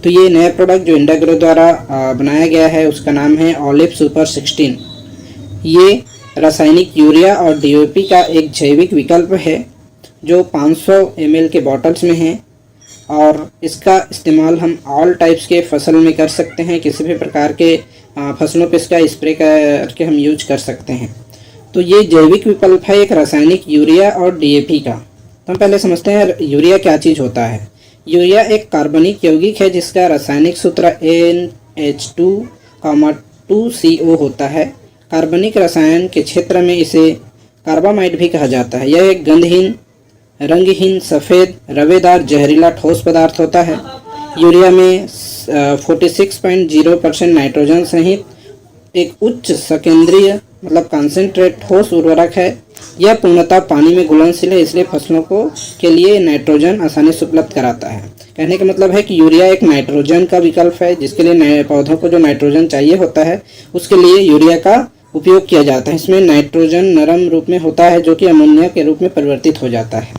तो ये नया प्रोडक्ट जो इंडाग्रो द्वारा बनाया गया है उसका नाम है ऑलिव सुपर 16। ये रासायनिक यूरिया और डीओपी का एक जैविक विकल्प है जो 500 ml के बॉटल्स में है और इसका इस्तेमाल हम ऑल टाइप्स के फसल में कर सकते हैं। किसी भी प्रकार के फसलों पे इसका स्प्रे करके हम यूज कर सकते हैं। तो ये जैविक विकल्प है एक रासायनिक यूरिया और डीएपी का। तो हम पहले समझते हैं यूरिया क्या चीज़ होता है। यूरिया एक कार्बनिक यौगिक है जिसका रासायनिक सूत्र NH2,2CO होता है। कार्बनिक रसायन के क्षेत्र में इसे कार्बामाइड भी कहा जाता है। यह एक गंधहीन, रंगहीन, सफ़ेद, रवेदार, जहरीला ठोस पदार्थ होता है। यूरिया में 46.0% नाइट्रोजन सहित एक उच्च सकेंद्रीय मतलब कॉन्सेंट्रेट ठोस उर्वरक है। यह पूर्णतः पानी में घुलनशील है, इसलिए फसलों के लिए नाइट्रोजन आसानी से उपलब्ध कराता है। कहने का मतलब है कि यूरिया एक नाइट्रोजन का विकल्प है, जिसके लिए पौधों को जो नाइट्रोजन चाहिए होता है उसके लिए यूरिया का उपयोग किया जाता है। इसमें नाइट्रोजन नरम रूप में होता है जो कि अमोनिया के रूप में परिवर्तित हो जाता है।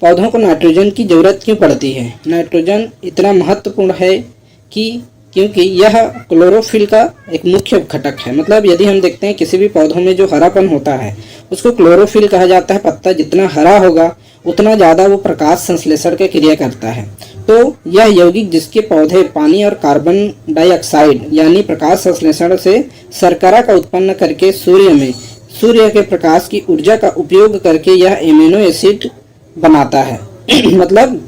पौधों को नाइट्रोजन की ज़रूरत क्यों पड़ती है? नाइट्रोजन इतना महत्वपूर्ण है क्योंकि यह क्लोरोफिल का एक मुख्य घटक है। मतलब यदि हम देखते हैं किसी भी पौधों में जो हरापन होता है उसको क्लोरोफिल कहा जाता है। पत्ता जितना हरा होगा उतना ज़्यादा वो प्रकाश संश्लेषण की क्रिया करता है। तो यह यौगिक जिसके पौधे पानी और कार्बन डाइऑक्साइड यानी प्रकाश संश्लेषण से शर्करा का उत्पन्न करके सूर्य के प्रकाश की ऊर्जा का उपयोग करके यह एमिनो एसिड बनाता है। मतलब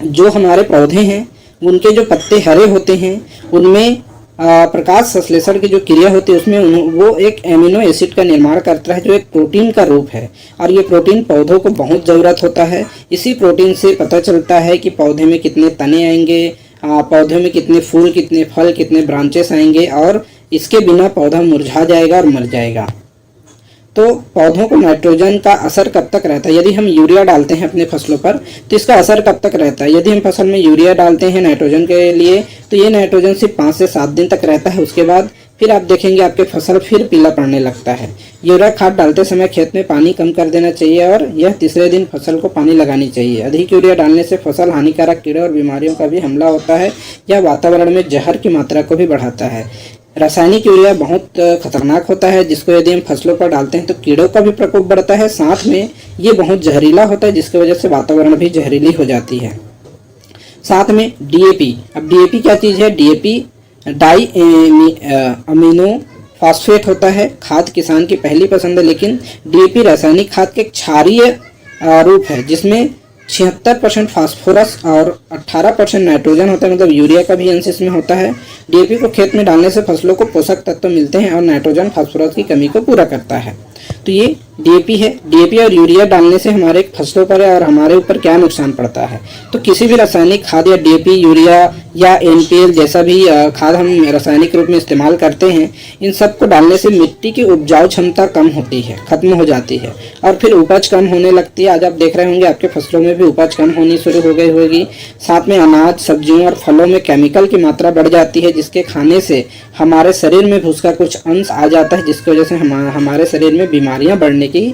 जो हमारे पौधे हैं उनके जो पत्ते हरे होते हैं उनमें प्रकाश संश्लेषण की जो क्रिया होती है उसमें वो एक एमिनो एसिड का निर्माण करता है जो एक प्रोटीन का रूप है और ये प्रोटीन पौधों को बहुत ज़रूरत होता है। इसी प्रोटीन से पता चलता है कि पौधे में कितने तने आएंगे, पौधे में कितने फूल, कितने फल, कितने ब्रांचेस आएंगे और इसके बिना पौधा मुरझा जाएगा और मर जाएगा। तो पौधों को नाइट्रोजन का असर कब तक रहता है? यदि हम यूरिया डालते हैं अपने फसलों पर तो इसका असर कब तक रहता है? यदि हम फसल में यूरिया डालते हैं नाइट्रोजन के लिए तो ये नाइट्रोजन सिर्फ 5 से 7 दिन तक रहता है। उसके बाद फिर आप देखेंगे आपके फसल फिर पीला पड़ने लगता है। यूरिया खाद डालते समय खेत में पानी कम कर देना चाहिए और यह तीसरे दिन फसल को पानी लगानी चाहिए। अधिक यूरिया डालने से फसल हानिकारक कीड़े और बीमारियों का भी हमला होता है। यह वातावरण में जहर की मात्रा को भी बढ़ाता है। रासायनिक यूरिया बहुत खतरनाक होता है जिसको यदि हम फसलों पर डालते हैं तो कीड़ों का भी प्रकोप बढ़ता है। साथ में ये बहुत जहरीला होता है जिसकी वजह से वातावरण भी जहरीली हो जाती है। साथ में डीएपी। अब डीएपी क्या चीज़ है? डीएपी डाई अमीनो फॉस्फेट होता है। खाद किसान की पहली पसंद है, लेकिन डीएपी रासायनिक खाद के क्षारीय रूप है जिसमें 76% फास्फोरस और 18% नाइट्रोजन होता है। मतलब यूरिया का भी अंश इसमें होता है। डीएपी को खेत में डालने से फसलों को पोषक तत्व मिलते हैं और नाइट्रोजन फास्फोरस की कमी को पूरा करता है। तो ये डीएपी है। डीएपी और यूरिया डालने से हमारे फसलों पर और हमारे ऊपर क्या नुकसान पड़ता है? तो किसी भी रासायनिक खाद या डीएपी, यूरिया या एनपीएल जैसा भी खाद हम रासायनिक रूप में इस्तेमाल करते हैं, इन सब को डालने से मिट्टी की उपजाऊ क्षमता कम होती है, खत्म हो जाती है और फिर उपज कम होने लगती है। आज आप देख रहे होंगे आपके फसलों में भी उपज कम होनी शुरू हो गई होगी। साथ में अनाज, सब्जियों और फलों में केमिकल की मात्रा बढ़ जाती है जिसके खाने से हमारे शरीर में भी उसका कुछ अंश आ जाता है जिसकी वजह से हमारे शरीर में बीमारियां बढ़ने की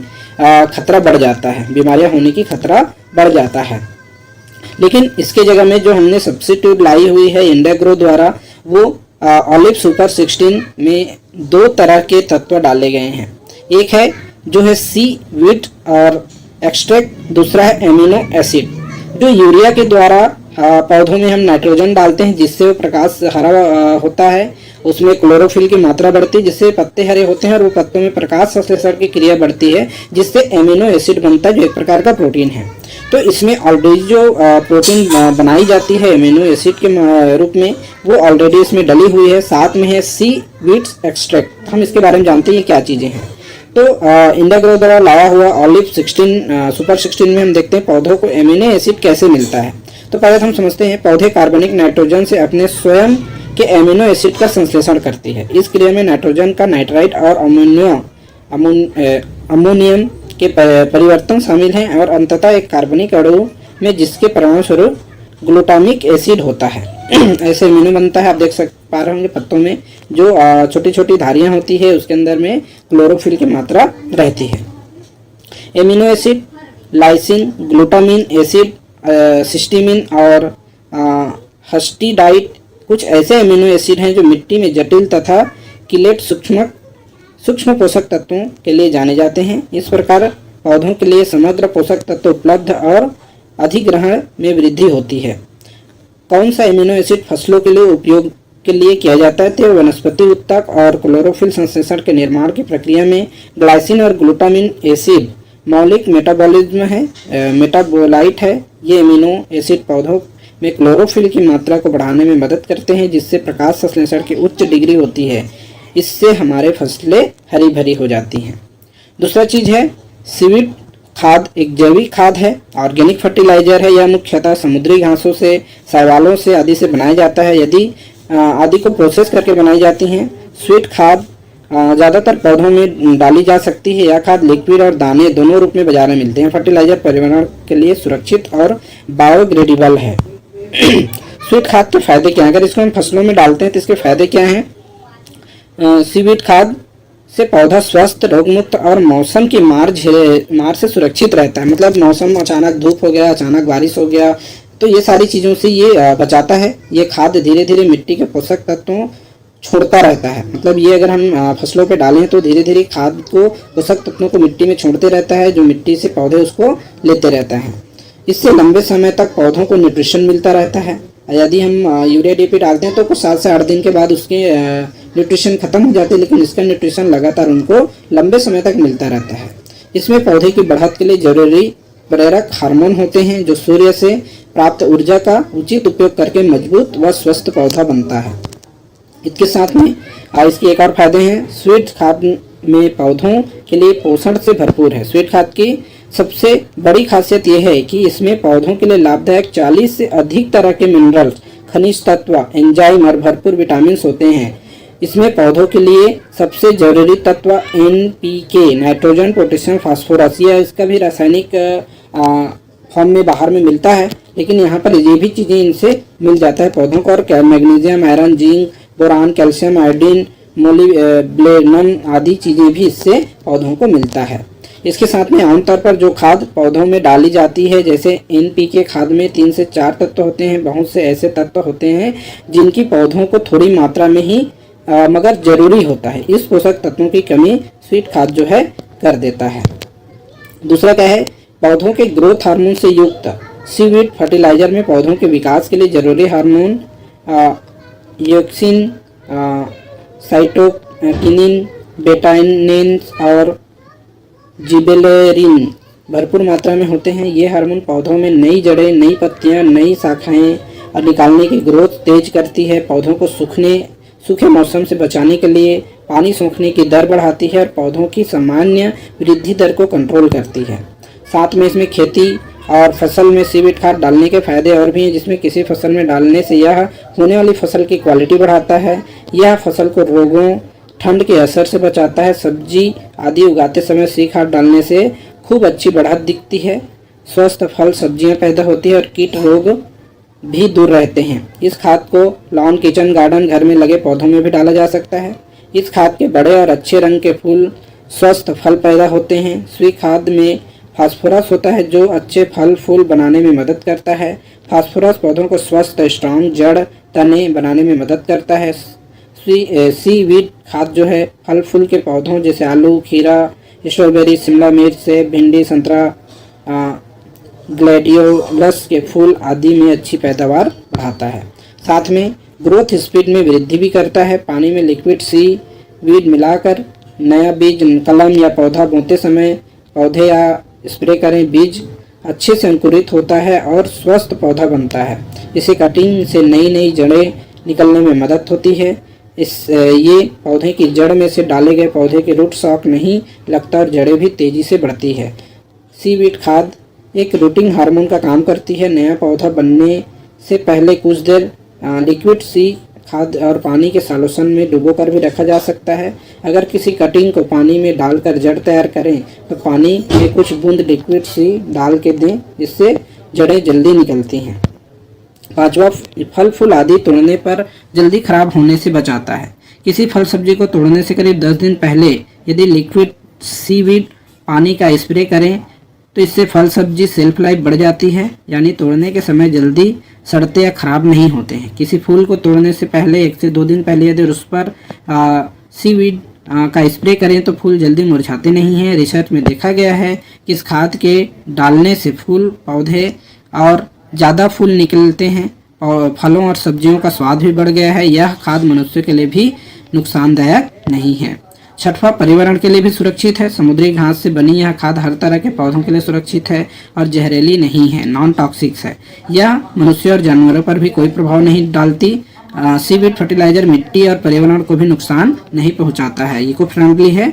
खतरा बढ़ जाता है, बीमारियां होने की खतरा बढ़ जाता है। लेकिन इसके जगह में जो हमने सब्स्टिट्यूट लाई हुई है इंडाग्रो द्वारा, वो ऑलिव सुपर 16 में 2 तरह के तत्व डाले गए हैं। एक है जो है सी वीट और एक्सट्रैक्ट, दूसरा है एमिनो एसिड। जो यूरिया के द्वारा पौधों में हम नाइट्रोजन डालते हैं जिससे वो प्रकाश हरा होता है, उसमें क्लोरोफिल की मात्रा बढ़ती है जिससे पत्ते हरे होते हैं और वो पत्तों में प्रकाश संश्लेषण की क्रिया बढ़ती है जिससे एमिनो एसिड बनता है जो एक प्रकार का प्रोटीन है। तो इसमें ऑलरेडी जो प्रोटीन बनाई जाती है एमिनो एसिड के रूप में वो ऑलरेडी इसमें डली हुई है। साथ में है सी वीट्स एक्सट्रैक्ट। हम इसके बारे में जानते हैं क्या चीज़ें हैं। तो इंडाग्रो द्वारा लाया हुआ ऑलिव 16 सुपर 16 में हम देखते हैं पौधों को एमिनो एसिड कैसे मिलता है। तो पहले हम समझते हैं पौधे कार्बनिक नाइट्रोजन से अपने स्वयं के एमिनो एसिड का संश्लेषण करती है। इस क्रिया में नाइट्रोजन का नाइट्राइट और अमोनियम के परिवर्तन शामिल हैं और अंततः एक कार्बनिक अणु में जिसके परिणाम स्वरूप ग्लूटामिक एसिड होता है। ऐसे एमिनो बनता है। आप देख पा रहे होंगे पत्तों में जो छोटी छोटी धारियां होती है उसके अंदर में क्लोरोफिल की मात्रा रहती है। Amino acid lysine, glutamine acid, cysteine और फस्टिडाइट कुछ ऐसे अमीनो एसिड हैं जो मिट्टी में जटिल तथा किलेट सूक्ष्म पोषक तत्वों के लिए जाने जाते हैं। इस प्रकार पौधों के लिए समग्र पोषक तत्व उपलब्ध और अधिग्रहण में वृद्धि होती है। कौन सा अमीनो एसिड फसलों के लिए उपयोग के लिए किया जाता है? तो वनस्पति उत्तक और क्लोरोफिल संश्लेषण के निर्माण की प्रक्रिया में ग्लाइसिन और ग्लूटामिन एसिड मौलिक मेटाबोलाइट है। ये अमीनो एसिड पौधों में क्लोरोफिल की मात्रा को बढ़ाने में मदद करते हैं, जिससे प्रकाश संश्लेषण की उच्च डिग्री होती है। इससे हमारे फसलें हरी भरी हो जाती हैं। दूसरा चीज है सीवीड खाद। एक जैविक खाद है, ऑर्गेनिक फर्टिलाइजर है। यह मुख्यतः समुद्री घासों से, शैवालों से आदि से बनाया जाता है, यदि आदि को प्रोसेस करके बनाई जाती हैं। स्वीट खाद ज़्यादातर पौधों में डाली जा सकती है। यह खाद लिक्विड और दाने दोनों रूप में बाजार में मिलते हैं। फर्टिलाइजर पर्यावरण के लिए सुरक्षित और बायोडिग्रेडेबल है। स्वीट खाद के फायदे क्या हैं? अगर इसको हम फसलों में डालते हैं तो इसके फायदे क्या हैं? सीवीड खाद से पौधा स्वस्थ, रोगमुक्त और मौसम की मार से सुरक्षित रहता है। मतलब मौसम अचानक धूप हो गया, अचानक बारिश हो गया, तो ये सारी चीज़ों से ये बचाता है। ये खाद धीरे धीरे मिट्टी के पोषक तत्वों छोड़ता रहता है। मतलब ये अगर हम फसलों पे डालें तो धीरे धीरे खाद को, पोषक तत्वों को मिट्टी में छोड़ते रहता है, जो मिट्टी से पौधे उसको लेते रहते हैं। इससे लंबे समय तक पौधों को न्यूट्रिशन मिलता रहता है। यदि हम यूरिया डीपी डालते हैं तो कुछ 7 से 8 दिन के बाद उसके न्यूट्रिशन खत्म हो जाते हैं, लेकिन इसका न्यूट्रिशन लगातार उनको लंबे समय तक मिलता रहता है। इसमें पौधे की बढ़त के लिए जरूरी प्रेरक हार्मोन होते हैं, जो सूर्य से प्राप्त ऊर्जा का उचित उपयोग करके मजबूत व स्वस्थ पौधा बनता है। इसके साथ में इसके एक और फायदे हैं। स्वीट खाद में पौधों के लिए पोषण से भरपूर है। स्वीट खाद की सबसे बड़ी खासियत यह है कि इसमें पौधों के लिए लाभदायक 40 से अधिक तरह के मिनरल्स, खनिज तत्व, एंजाइम और भरपूर विटामिन होते हैं। इसमें पौधों के लिए सबसे जरूरी तत्व NPK, नाइट्रोजन, पोटेशियम, फास्फोरस, यह इसका भी रासायनिक फॉर्म में बाहर में मिलता है, लेकिन यहाँ पर ये भी चीज़ें इनसे मिल जाता है पौधों को। और magnesium, iron, zinc, boron, calcium, iodine, molybdenum आदि चीज़ें भी इससे पौधों को मिलता है। इसके साथ में आमतौर पर जो खाद पौधों में डाली जाती है, जैसे NPK खाद में 3 से 4 तत्व होते हैं। बहुत से ऐसे तत्व होते हैं जिनकी पौधों को थोड़ी मात्रा में ही मगर जरूरी होता है। इस पोषक तत्वों की कमी स्वीट खाद जो है कर देता है। दूसरा क्या है? पौधों के ग्रोथ हार्मोन से युक्त सीवीड फर्टिलाइजर में पौधों के विकास के लिए जरूरी हार्मोन ऑक्सिन, साइटोकिनिन, बेटाइनिन और जिबेरेलिन भरपूर मात्रा में होते हैं। ये हार्मोन पौधों में नई जड़ें, नई पत्तियां, नई शाखाएं और निकालने की ग्रोथ तेज करती है। पौधों को सूखे मौसम से बचाने के लिए पानी सोखने की दर बढ़ाती है और पौधों की सामान्य वृद्धि दर को कंट्रोल करती है। साथ में इसमें खेती और फसल में सीवीड खाद डालने के फायदे और भी हैं, जिसमें किसी फसल में डालने से यह होने वाली फसल की क्वालिटी बढ़ाता है। यह फसल को रोगों, ठंड के असर से बचाता है। सब्जी आदि उगाते समय सी खाद डालने से खूब अच्छी बढ़त दिखती है। स्वस्थ फल सब्जियां पैदा होती है और कीट रोग भी दूर रहते हैं। इस खाद को लॉन, किचन गार्डन, घर में लगे पौधों में भी डाला जा सकता है। इस खाद के बड़े और अच्छे रंग के फूल, स्वस्थ फल पैदा होते हैं। स्वीट खाद में फास्फोरस होता है, जो अच्छे फल फूल बनाने में मदद करता है। फास्फोरस पौधों को स्वस्थ, स्ट्रॉन्ग जड़, तने बनाने में मदद करता है। सीवीड खाद जो है फल फूल के पौधों जैसे आलू, खीरा, स्ट्रॉबेरी, शिमला मिर्च, सेब, भिंडी, संतरा, ग्लैडियोलस के फूल आदि में अच्छी पैदावार बढ़ाता है। साथ में ग्रोथ स्पीड में वृद्धि भी करता है। पानी में लिक्विड सीवीड मिलाकर नया बीज कलम या पौधा बोते समय पौधे या स्प्रे करें। बीज अच्छे से अंकुरित होता है और स्वस्थ पौधा बनता है। इसे कटिंग से नई नई जड़ें निकलने में मदद होती है। ये पौधे की जड़ में से डाले गए पौधे के रूट शॉक नहीं लगता और जड़ें भी तेजी से बढ़ती है। सीवीड खाद एक रूटिंग हार्मोन का काम करती है। नया पौधा बनने से पहले कुछ देर लिक्विड सी खाद और पानी के सॉल्यूशन में डुबोकर भी रखा जा सकता है। अगर किसी कटिंग को पानी में डालकर जड़ तैयार करें तो पानी में कुछ बूंद लिक्विड सी डाल के दें, जिससे जड़ें जल्दी निकलती हैं। 5वां, फल फूल आदि तोड़ने पर जल्दी खराब होने से बचाता है। किसी फल सब्जी को तोड़ने से करीब 10 दिन पहले यदि लिक्विड सीवीड पानी का स्प्रे करें तो इससे फल सब्जी सेल्फ लाइफ बढ़ जाती है, यानी तोड़ने के समय जल्दी सड़ते या खराब नहीं होते हैं। किसी फूल को तोड़ने से पहले 1 से 2 दिन पहले यदि उस पर सीवीड का स्प्रे करें तो फूल जल्दी मुरझाते नहीं हैं। रिसर्च में देखा गया है कि इस खाद के डालने से फूल पौधे और ज़्यादा फूल निकलते हैं और फलों और सब्जियों का स्वाद भी बढ़ गया है। यह खाद मनुष्य के लिए भी नुकसानदायक नहीं है। छठवां, पर्यावरण के लिए भी सुरक्षित है। समुद्री घास से बनी यह खाद हर तरह के पौधों के लिए सुरक्षित है और जहरीली नहीं है, नॉन टॉक्सिक है। यह मनुष्य और जानवरों पर भी कोई प्रभाव नहीं डालती। सीवीड फर्टिलाइजर मिट्टी और पर्यावरण को भी नुकसान नहीं पहुंचाता है, इको फ्रेंडली है।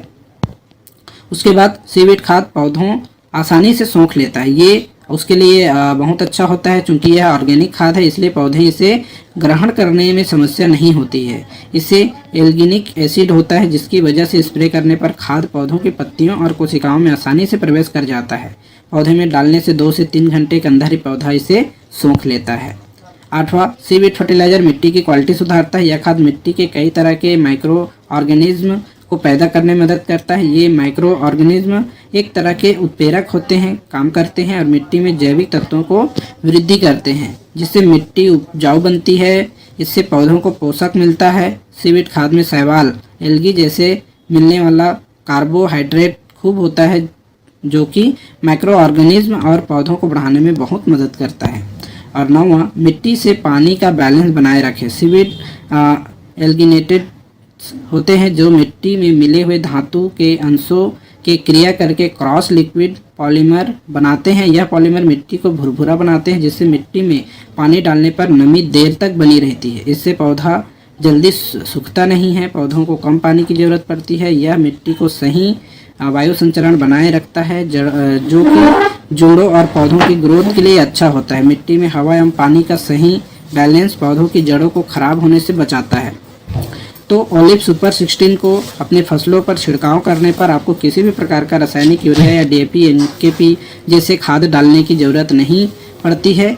उसके बाद सीवीड खाद पौधों आसानी से सोख लेता है। ये उसके लिए बहुत अच्छा होता है, क्योंकि यह ऑर्गेनिक खाद है, इसलिए पौधे इसे ग्रहण करने में समस्या नहीं होती है। इससे एल्गिनिक एसिड होता है, जिसकी वजह से स्प्रे करने पर खाद पौधों की पत्तियों और कोशिकाओं में आसानी से प्रवेश कर जाता है। पौधे में डालने से 2 से 3 घंटे के अंदर ही पौधा इसे सोख लेता है। 8वां, सीवीड फर्टिलाइजर मिट्टी की क्वालिटी सुधारता है। यह खाद मिट्टी के कई तरह के माइक्रो ऑर्गेनिज्म को पैदा करने में मदद करता है। ये माइक्रो ऑर्गेनिज्म एक तरह के उत्प्रेरक होते हैं, काम करते हैं और मिट्टी में जैविक तत्वों को वृद्धि करते हैं, जिससे मिट्टी उपजाऊ बनती है। इससे पौधों को पोषक मिलता है। सीवीड खाद में शैवाल, एल्गी जैसे मिलने वाला कार्बोहाइड्रेट खूब होता है, जो कि माइक्रो ऑर्गेनिज्म और पौधों को बढ़ाने में बहुत मदद करता है। और 9वां, मिट्टी से पानी का बैलेंस बनाए रखे। सीवीड एल्गिनेटेड होते हैं, जो मिट्टी में मिले हुए धातु के अंशों के क्रिया करके क्रॉस लिक्विड पॉलीमर बनाते हैं। यह पॉलीमर मिट्टी को भुरभुरा बनाते हैं, जिससे मिट्टी में पानी डालने पर नमी देर तक बनी रहती है। इससे पौधा जल्दी सूखता नहीं है। पौधों को कम पानी की जरूरत पड़ती है। यह मिट्टी को सही वायु संचरण बनाए रखता है, जो कि जोड़ों और पौधों की ग्रोथ के लिए अच्छा होता है। मिट्टी में हवा एवं पानी का सही बैलेंस पौधों की जड़ों को खराब होने से बचाता है। तो ओलिव सुपर 16 को अपने फसलों पर छिड़काव करने पर आपको किसी भी प्रकार का रासायनिक यूरिया या डीएपी, एनकेपी जैसे खाद डालने की जरूरत नहीं पड़ती है।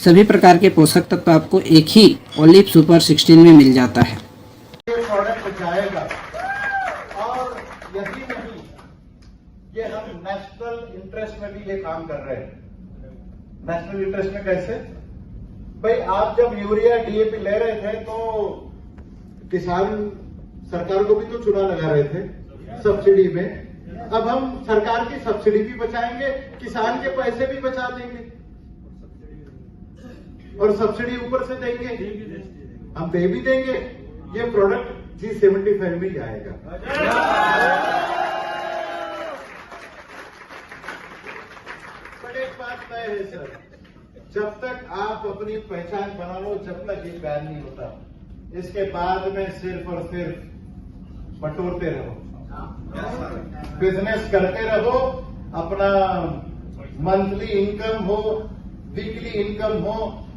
सभी प्रकार के पोषक तत्व आपको एक ही ओलिव सुपर 16 में मिल जाता है। ये प्रोडक्ट बचाएगा और यही नहीं, ये हम नेशनल इंटरेस्ट में भी ये काम कर रहे हैं। नेशनल इंटरेस्ट में कैसे? भाई आप जब यूरिया डीएपी ले रहे थे तो किसान सरकार को भी तो चुना लगा रहे थे सब्सिडी में। अब हम सरकार की सब्सिडी भी बचाएंगे, किसान के पैसे भी बचा देंगे और सब्सिडी ऊपर से देंगे, हम दे भी देंगे। ये प्रोडक्ट G75 में ही आएगा। बट एक बात तय है सर, जब तक आप अपनी पहचान बना लो, जब तक ये बैन नहीं होता, इसके बाद में सिर्फ और सिर्फ बटोरते रहो, बिजनेस करते रहो। अपना मंथली इनकम हो, वीकली इनकम हो,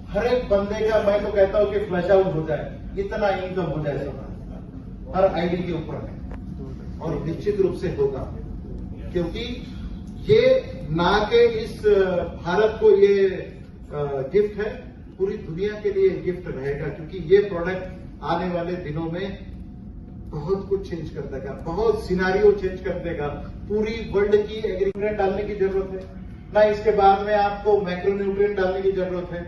हर एक बंदे का मैं तो कहता हूं कि फ्लश आउट हो जाए, इतना इनकम हो जाए सब हर आईडी के ऊपर है। और निश्चित रूप से होगा, क्योंकि ये ना के इस भारत को ये गिफ्ट है, पूरी दुनिया के लिए गिफ्ट रहेगा, क्योंकि ये प्रोडक्ट आने वाले दिनों में बहुत कुछ चेंज कर देगा, बहुत सिनारियो चेंज कर देगा। पूरी वर्ल्ड की एग्रीकल्चर डालने की जरूरत है ना, इसके बाद में आपको मैक्रोन्यूट्रिएंट डालने की जरूरत है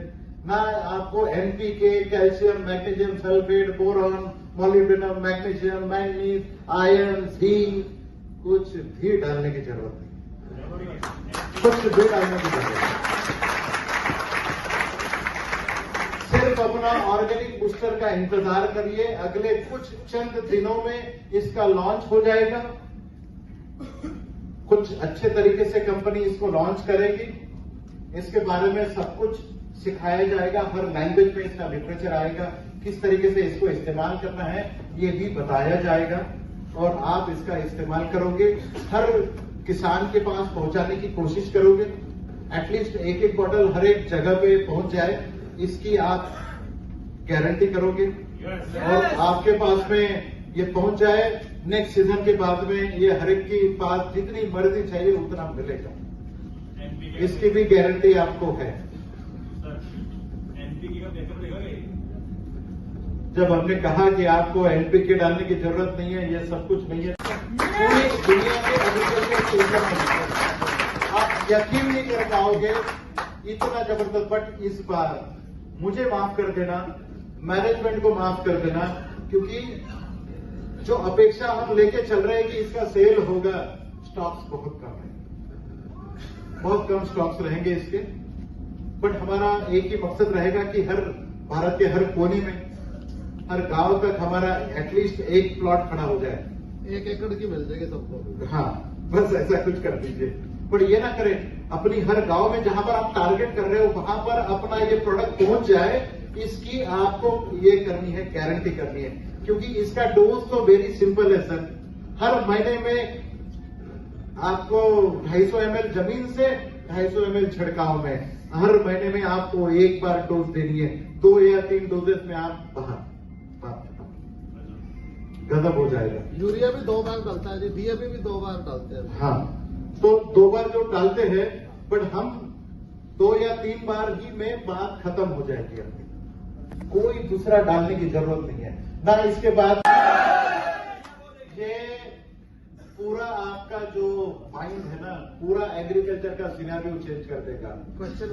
ना, आपको NPK, calcium, magnesium sulphate, boron, molybdenum, magnesium, manganese, iron, zinc, कुछ भी डालने की जरूरत नहीं, कुछ भी डालने की जरूरत नहीं। सिर्फ अपना ऑर्गेनिक बूस्टर का इंतजार करिए, अगले कुछ चंद दिनों में इसका लॉन्च हो जाएगा। कुछ अच्छे तरीके से कंपनी इसको लॉन्च करेगी, इसके बारे में सब कुछ सिखाया जाएगा, हर लैंग्वेज में इसका लिटरेचर आएगा, किस तरीके से इसको इस्तेमाल करना है ये भी बताया जाएगा और आप इसका इस्तेमाल करोगे, हर किसान के पास पहुंचाने की कोशिश करोगे, एटलीस्ट एक एक बॉटल हर एक जगह पे पहुंच जाए, इसकी आप गारंटी करोगे और आपके पास में ये पहुंच जाए। नेक्स्ट सीजन के बाद में ये हर एक की पास जितनी मर्जी चाहिए उतना मिलेगा, इसकी भी गारंटी आपको है। जब हमने कहा कि आपको एनपीके डालने की जरूरत नहीं है, ये सब कुछ नहीं है, पूरी दुनिया के एग्रीकल्चर सिस्टम में आप यकीन नहीं कर पाओगे इतना जबरदस्त। बट इस बार मुझे माफ कर देना, मैनेजमेंट को माफ कर देना, क्योंकि जो अपेक्षा हम लेके चल रहे हैं कि इसका सेल होगा, स्टॉक्स बहुत कम है, बहुत कम स्टॉक्स रहेंगे इसके। बट हमारा एक ही मकसद रहेगा कि हर भारत के हर कोने में, हर गांव तक हमारा एटलीस्ट एक प्लॉट खड़ा हो जाए। 1 एकड़ की मिल जाएगी सबको। हाँ, बस ऐसा कुछ कर दीजिए। पर ये ना करें, अपनी हर गांव में जहां पर आप टारगेट कर रहे हो वहां पर अपना ये प्रोडक्ट पहुंच जाए, इसकी आपको ये करनी है, गारंटी करनी है। क्योंकि इसका डोज तो वेरी सिंपल है सर। हर महीने में आपको 250 ml जमीन से 250 ml छिड़काव में, हर महीने में आपको एक बार डोज देनी है। 2 या 3 डोजेस में आप बाहर गजब हो जाएगा। यूरिया भी 2 बार डालता है जी, डीएपी भी 2 बार डालते हैं। हाँ, तो 2 बार जो डालते हैं, बट हम 2 या 3 बार ही में बात खत्म हो जाएगी अपनी, कोई दूसरा डालने की जरूरत नहीं है ना। इसके बाद ये पूरा आपका जो माइंड है ना, पूरा एग्रीकल्चर का सिनेरियो चेंज कर देगा। क्वेश्चन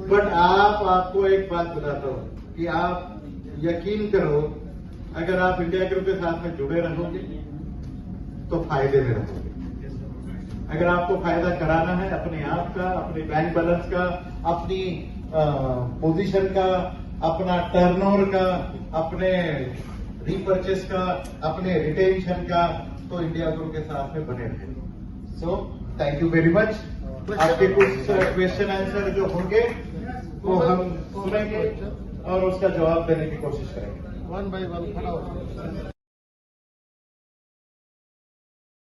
बट आपको एक बात बताता हूं कि आप यकीन करो, अगर आप इंडिया ग्रुप के साथ में जुड़े रहोगे तो फायदे में रहोगे। अगर आपको फायदा कराना है अपने आप का, अपने बैंक बैलेंस का, अपनी पोजीशन का, अपना टर्नओवर का, अपने रीपर्चेस का, अपने रिटेंशन का, तो इंडिया ग्रुप के साथ में बने रहे। So thank you very much. आपके कुछ क्वेश्चन आंसर जो होंगे वो हम सुनेंगे और उसका जवाब देने की कोशिश करेंगे। 1 by 1 खड़ा हो।